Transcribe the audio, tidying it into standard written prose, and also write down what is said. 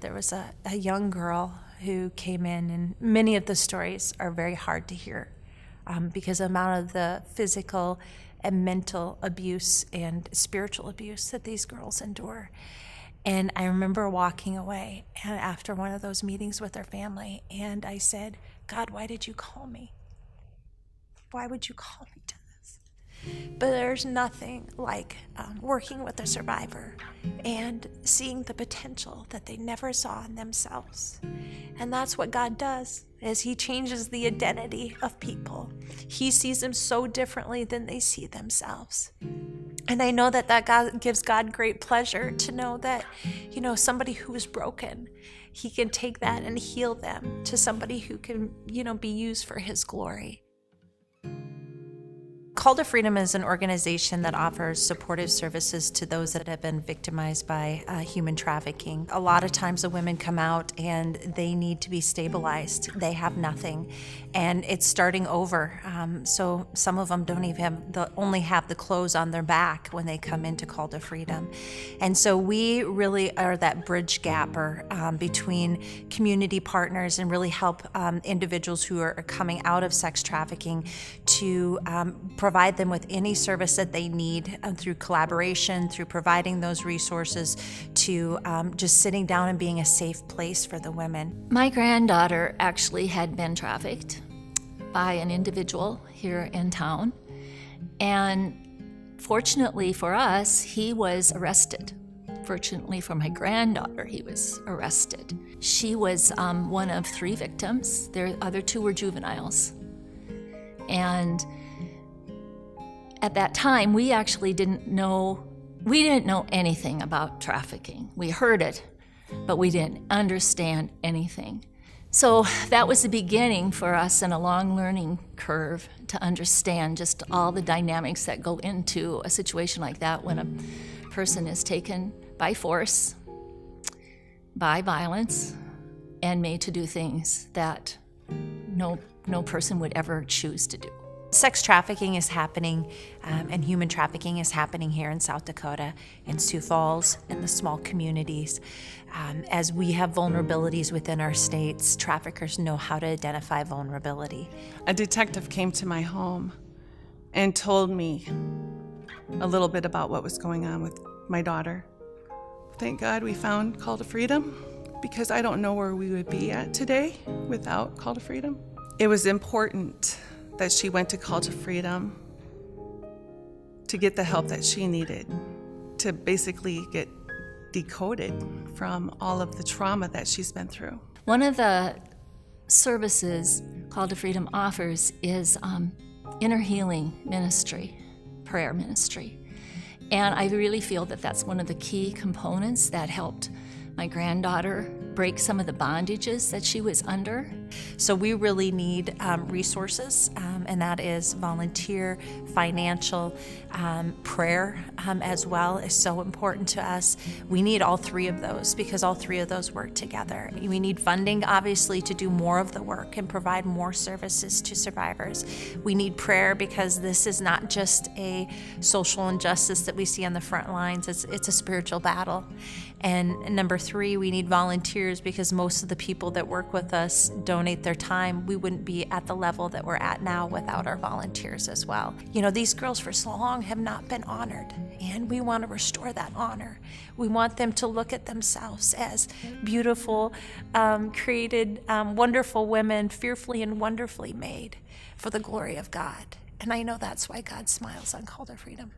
There was a young girl who came in, and many of the stories are very hard to hear because the amount of the physical and mental abuse and spiritual abuse that these girls endure. And I remember walking away after one of those meetings with her family, and I said, God, why did you call me? Why would you call me to this? But there's nothing like working with a survivor and seeing the potential that they never saw in themselves. And that's what God does, is he changes the identity of people. He sees them so differently than they see themselves. And I know that God gives God great pleasure to know that, somebody who is broken, he can take that and heal them to somebody who can, be used for his glory. Call to Freedom is an organization that offers supportive services to those that have been victimized by human trafficking. A lot of times the women come out and they need to be stabilized. They have nothing, and it's starting over. So some of them don't even only have the clothes on their back when they come into Call to Freedom. And so we really are that bridge gapper between community partners and really help individuals who are coming out of sex trafficking to provide them with any service that they need through collaboration, through providing those resources, to just sitting down and being a safe place for the women. My granddaughter actually had been trafficked by an individual here in town, and fortunately for us, he was arrested. Fortunately for my granddaughter, he was arrested. She was one of 3 victims. The other 2 were juveniles. And at that time, we actually didn't know anything about trafficking. We heard it, but we didn't understand anything. So that was the beginning for us in a long learning curve to understand just all the dynamics that go into a situation like that when a person is taken by force, by violence, and made to do things that no person would ever choose to do. Sex trafficking is happening, and human trafficking is happening here in South Dakota, in Sioux Falls, in the small communities. As we have vulnerabilities within our states, traffickers know how to identify vulnerability. A detective came to my home and told me a little bit about what was going on with my daughter. Thank God we found Call to Freedom, because I don't know where we would be at today without Call to Freedom. It was important that she went to Call to Freedom to get the help that she needed, to basically get decoded from all of the trauma that she's been through. One of the services Call to Freedom offers is inner healing ministry, prayer ministry. And I really feel that that's one of the key components that helped my granddaughter break some of the bondages that she was under. So we really need resources, and that is volunteer, financial, prayer as well is so important to us. We need all 3 of those because all 3 of those work together. We need funding, obviously, to do more of the work and provide more services to survivors. We need prayer because this is not just a social injustice that we see on the front lines, it's a spiritual battle. And number 3, we need volunteers because most of the people that work with us donate their time. We wouldn't be at the level that we're at now without our volunteers as well. These girls for so long have not been honored, and we want to restore that honor. We want them to look at themselves as beautiful, created, wonderful women, fearfully and wonderfully made for the glory of God. And I know that's why God smiles on Call to Freedom.